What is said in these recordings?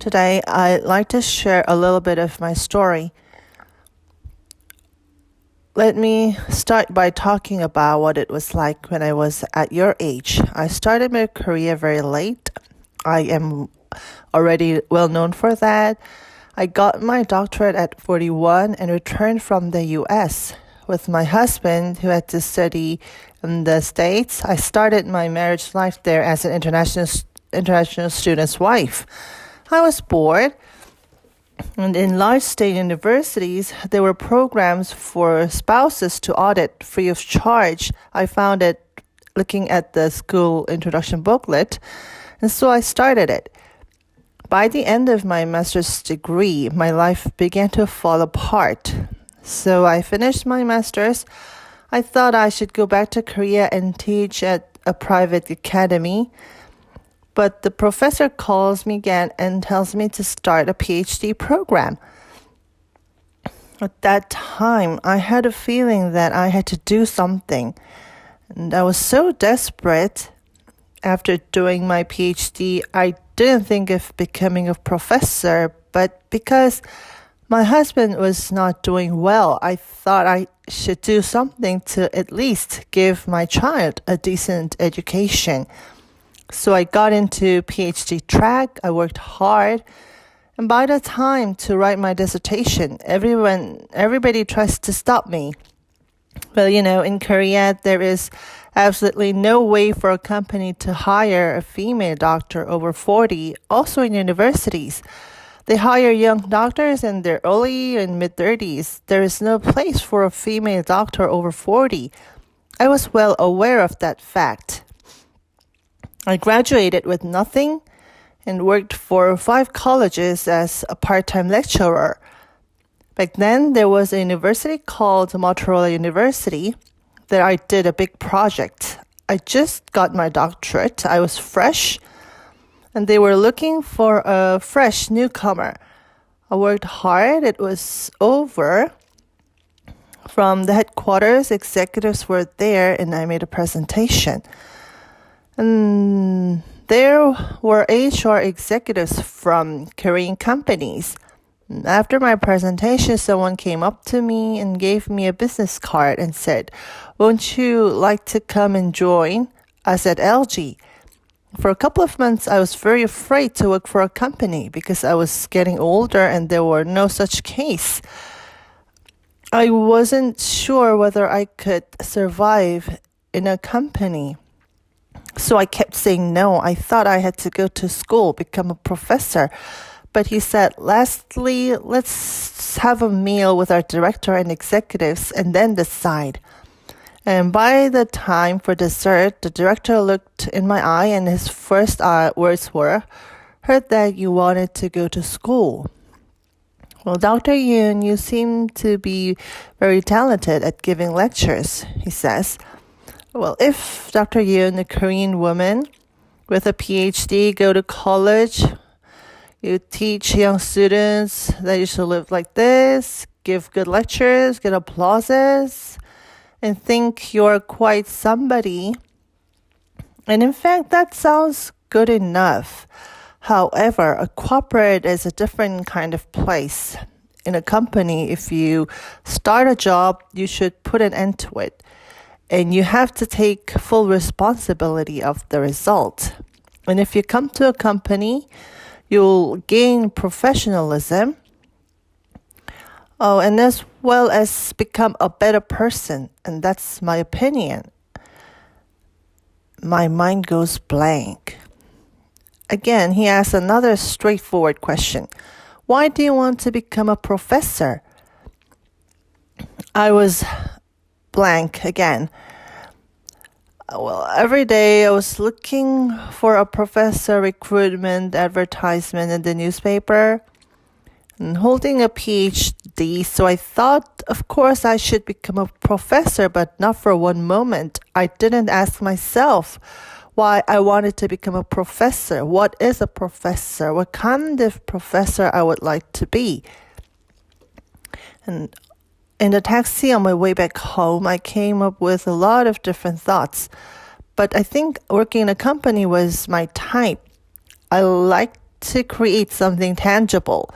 Today, I'd like to share a little bit of my story. Let me start by talking about what it was like when I was at your age. I started my career very late. I am already well known for that. I got my doctorate at 41 and returned from the US. With my husband, who had to study in the States, I started my marriage life there as an international student's wife. I was bored. And in large state universities, there were programs for spouses to audit free of charge. I found it looking at the school introduction booklet, and so I started it. By the end of my master's degree, my life began to fall apart. So I finished my master's. I thought I should go back to Korea and teach at a private academy. But the professor calls me again and tells me to start a PhD program. At that time, I had a feeling that I had to do something. And I was so desperate. After doing my PhD, I didn't think of becoming a professor, but because my husband was not doing well, I thought I should do something to at least give my child a decent education. So I got into PhD track. I worked hard. And by the time to write my dissertation, everybody tries to stop me. Well, in Korea, there is absolutely no way for a company to hire a female doctor over 40, also in universities. They hire young doctors in their early and mid-30s. There is no place for a female doctor over 40. I was well aware of that fact. I graduated with nothing and worked for 5 colleges as a part-time lecturer. Back then, there was a university called Motorola University that I did a big project. I just got my doctorate. I was fresh, and they were looking for a fresh newcomer. I worked hard. It was over. From the headquarters, executives were there, and I made a presentation. And there were HR executives from Korean companies. After my presentation, someone came up to me and gave me a business card and said, "Won't you like to come and join us at LG?" For a couple of months, I was very afraid to work for a company because I was getting older and there were no such case. I wasn't sure whether I could survive in a company. So I kept saying no. I thought I had to go to school, become a professor. But he said, lastly, let's have a meal with our director and executives and then decide. And by the time for dessert, the director looked in my eye and his first words were, "Heard that you wanted to go to school." "Well, Dr. Yun, you seem to be very talented at giving lectures," he says. Well, if Dr. Yun, a Korean woman with a PhD, go to college, you teach young students that you should live like this, give good lectures, get applauses, and think you're quite somebody. And in fact, that sounds good enough. However, a corporate is a different kind of place. In a company, if you start a job, you should put an end to it. And you have to take full responsibility of the result. And if you come to a company, you'll gain professionalism. And as well as become a better person. And that's my opinion. My mind goes blank. Again, he asks another straightforward question. Why do you want to become a professor? I was blank again. Well, every day I was looking for a professor recruitment advertisement in the newspaper and holding a PhD. So I thought, of course, I should become a professor, but not for one moment. I didn't ask myself why I wanted to become a professor. What is a professor? What kind of professor I would like to be? And in the taxi on my way back home, I came up with a lot of different thoughts. But I think working in a company was my type. I liked to create something tangible.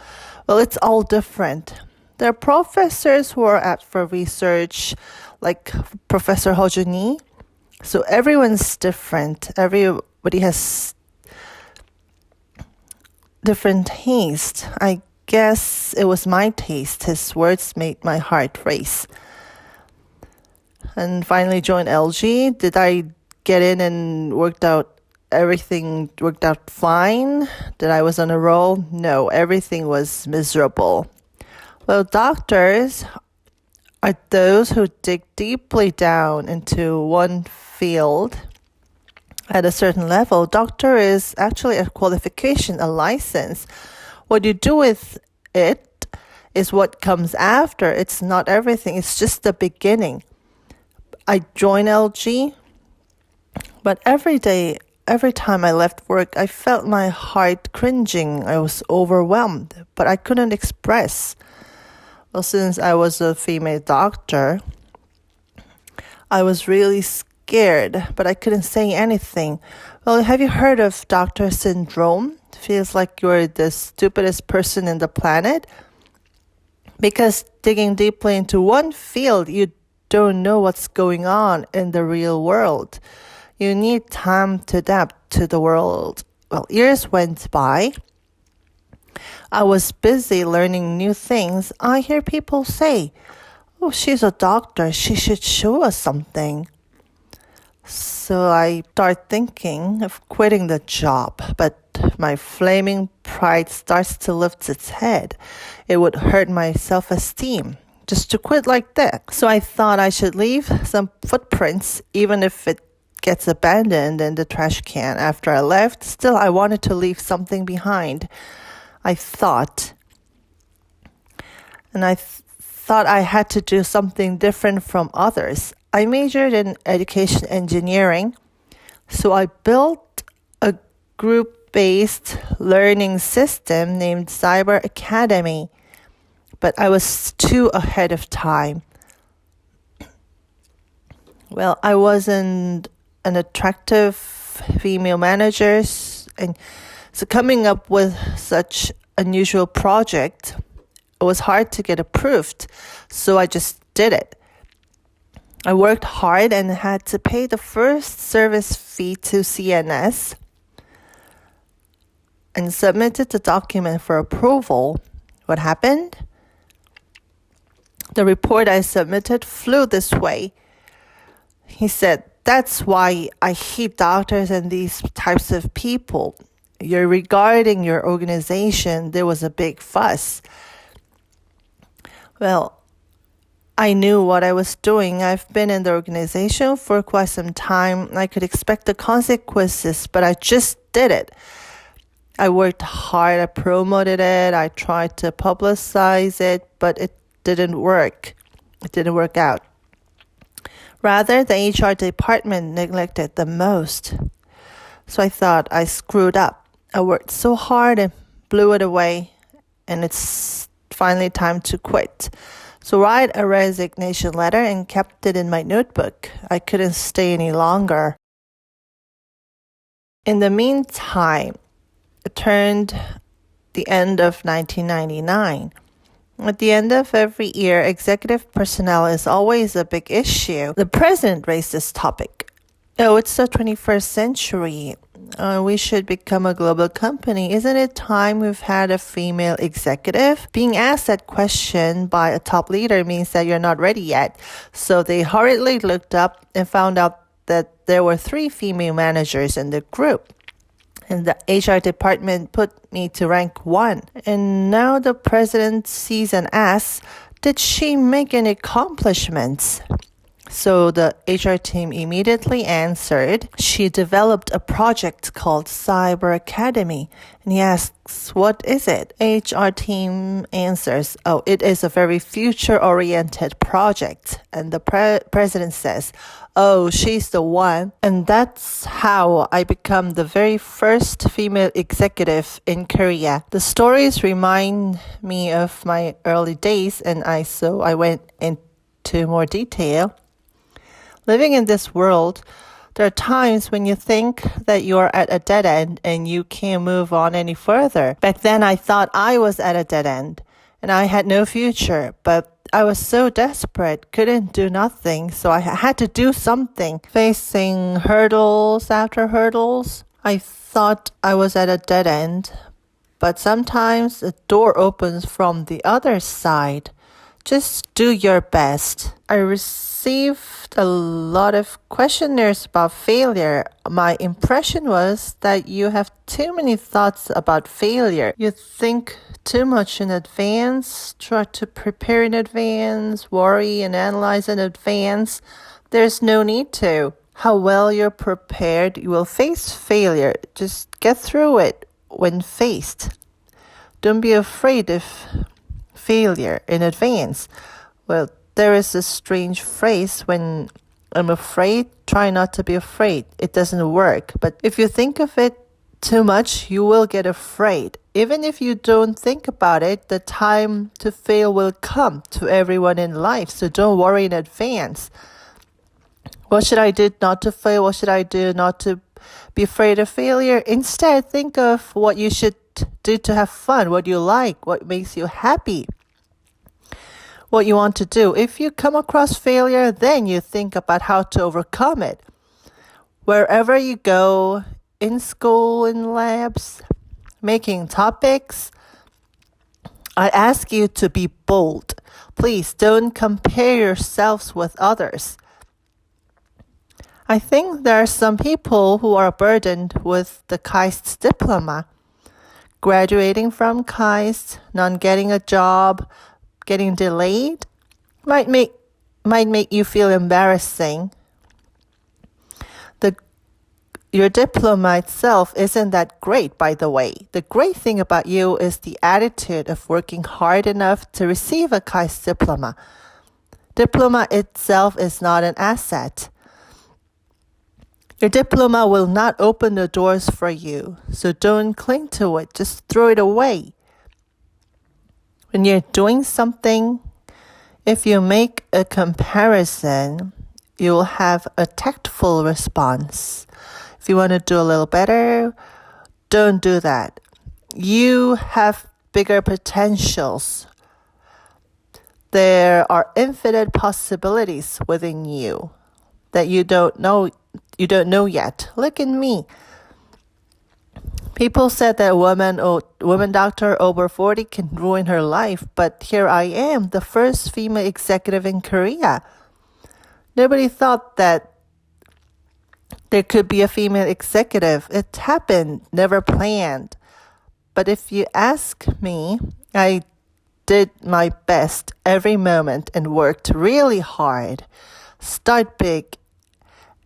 Well, it's all different. There are professors who are apt for research, like Professor Hojuni. So everyone's different. Everybody has different taste. I guess it was my taste. His words made my heart race. And finally joined LG. Did I get in and everything worked out fine? That I was on a roll? No, everything was miserable. Well, doctors are those who dig deeply down into one field at a certain level. Doctor is actually a qualification, a license. What you do with it is what comes after. It's not everything. It's just the beginning. I joined LG, but every time I left work, I felt my heart cringing. I was overwhelmed, but I couldn't express. Well, since I was a female doctor, I was really scared, but I couldn't say anything. Well, have you heard of doctor syndrome? It feels like you're the stupidest person in the planet. Because digging deeply into one field, you don't know what's going on in the real world. You need time to adapt to the world. Well, years went by. I was busy learning new things. I hear people say, "Oh, she's a doctor. She should show us something." So I start thinking of quitting the job, but my flaming pride starts to lift its head. It would hurt my self-esteem just to quit like that. So I thought I should leave some footprints, even if it gets abandoned in the trash can after I left. Still, I wanted to leave something behind. I thought I had to do something different from others. I majored in education engineering, so I built a group-based learning system named Cyber Academy, but I was too ahead of time. Well, I wasn't an attractive female manager, and so coming up with such unusual project, it was hard to get approved, so I just did it. I worked hard and had to pay the first service fee to CNS and submitted the document for approval. What happened? The report I submitted flew this way. He said, "That's why I hate doctors and these types of people. Regarding your organization, there was a big fuss." Well, I knew what I was doing. I've been in the organization for quite some time. I could expect the consequences, but I just did it. I worked hard. I promoted it. I tried to publicize it, but it didn't work. It didn't work out. Rather, the HR department neglected the most. So I thought I screwed up. I worked so hard and blew it away, and it's finally time to quit. So write a resignation letter and kept it in my notebook. I couldn't stay any longer. In the meantime, it turned the end of 1999. At the end of every year, executive personnel is always a big issue. The president raised this topic. Oh, it's the 21st century. We should become a global company. Isn't it time we've had a female executive? Being asked that question by a top leader means that you're not ready yet. So they hurriedly looked up and found out that there were 3 female managers in the group. And the HR department put me to rank 1. And now the president sees and asks, did she make any accomplishments? So the HR team immediately answered, she developed a project called Cyber Academy. And he asks, what is it? HR team answers, oh, it is a very future-oriented project. And the president says, oh, she's the one. And that's how I become the very first female executive in Korea. The stories remind me of my early days, and I went into more detail. Living in this world, There are times when you think that you are at a dead end and you can't move on any further. Back then, I thought I was at a dead end and I had no future, but I was so desperate, couldn't do nothing, so I had to do something. Facing hurdles after hurdles, I thought I was at a dead end, but sometimes a door opens from the other side. Just do your best. I received a lot of questionnaires about failure. My impression was that you have too many thoughts about failure. You think too much in advance, try to prepare in advance, worry and analyze in advance. There's no need to. How well you're prepared, you will face failure. Just get through it when faced. Don't be afraid of failure in advance. Well, there is a strange phrase, when I'm afraid, try not to be afraid. It doesn't work. But if you think of it too much, you will get afraid. Even if you don't think about it, the time to fail will come to everyone in life. So don't worry in advance. What should I do not to fail? What should I do not to be afraid of failure? Instead, think of what you should do to have fun, what you like, what makes you happy, what you want to do. If you come across failure, then you think about how to overcome it. Wherever you go, in school, in labs, making topics, I ask you to be bold. Please don't compare yourselves with others. I think there are some people who are burdened with the KAIST diploma. Graduating from KAIST, not getting a job, getting delayed, might make you feel embarrassing. Your diploma itself isn't that great, by the way. The great thing about you is the attitude of working hard enough to receive a KAIST diploma. Diploma itself is not an asset. Your diploma will not open the doors for you, so don't cling to it. Just throw it away. When you're doing something, if you make a comparison, you will have a tactful response. If you want to do a little better, don't do that. You have bigger potentials. There are infinite possibilities within you that you don't know yet. Look at me. People said that a woman doctor over 40 can ruin her life, but here I am, the first female executive in Korea. Nobody thought that there could be a female executive. It happened, never planned. But if you ask me, I did my best every moment and worked really hard. Start big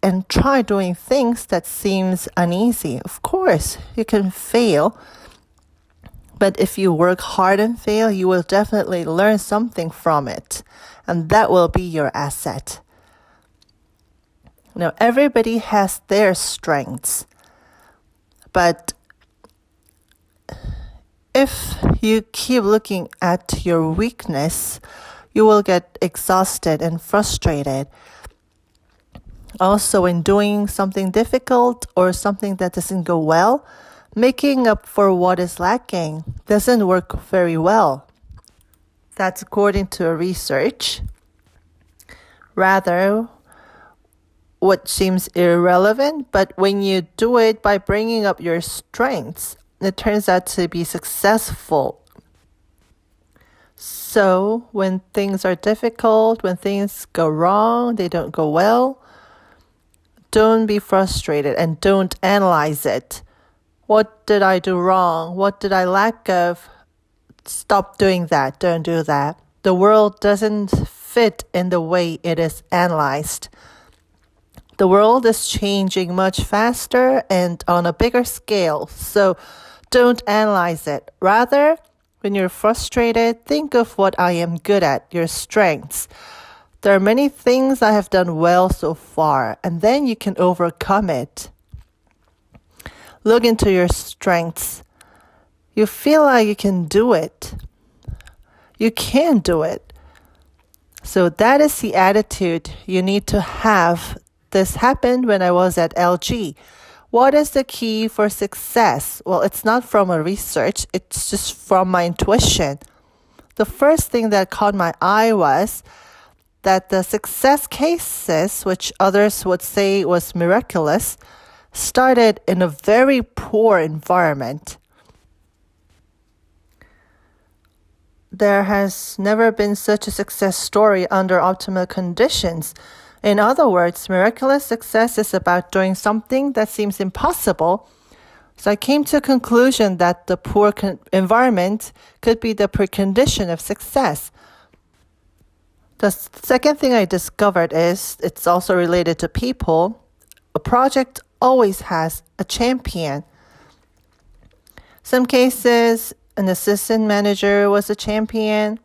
and try doing things that seems uneasy. Of course, you can fail. But if you work hard and fail, you will definitely learn something from it. And that will be your asset. Now, everybody has their strengths. But if you keep looking at your weakness, you will get exhausted and frustrated. Also, in doing something difficult or something that doesn't go well, making up for what is lacking doesn't work very well. That's according to a research. Rather, what seems irrelevant, but when you do it by bringing up your strengths, it turns out to be successful. So, when things are difficult, when things go wrong, they don't go well, don't be frustrated and don't analyze it. What did I do wrong? What did I lack of? Stop doing that. Don't do that. The world doesn't fit in the way it is analyzed. The world is changing much faster and on a bigger scale, so don't analyze it. Rather, when you're frustrated, think of what I am good at, your strengths. There are many things I have done well so far, and then you can overcome it. Look into your strengths. You feel like you can do it. You can do it. So that is the attitude you need to have This happened when I was at LG. What is the key for success? Well, it's not from a research, it's just from my intuition. The first thing that caught my eye was that the success cases, which others would say was miraculous, started in a very poor environment. There has never been such a success story under optimal conditions. In other words, miraculous success is about doing something that seems impossible. So I came to a conclusion that the poor environment could be the precondition of success. The second thing I discovered is it's also related to people. A project always has a champion. Some cases, an assistant manager was a champion.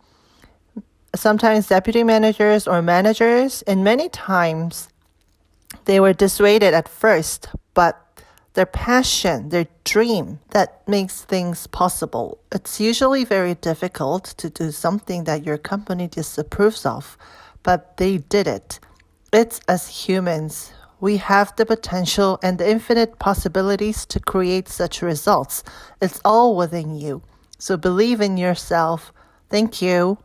Sometimes deputy managers or managers, and many times they were dissuaded at first, but their passion, their dream, that makes things possible. It's usually very difficult to do something that your company disapproves of, but they did it. It's as humans, we have the potential and the infinite possibilities to create such results. It's all within you. So believe in yourself. Thank you.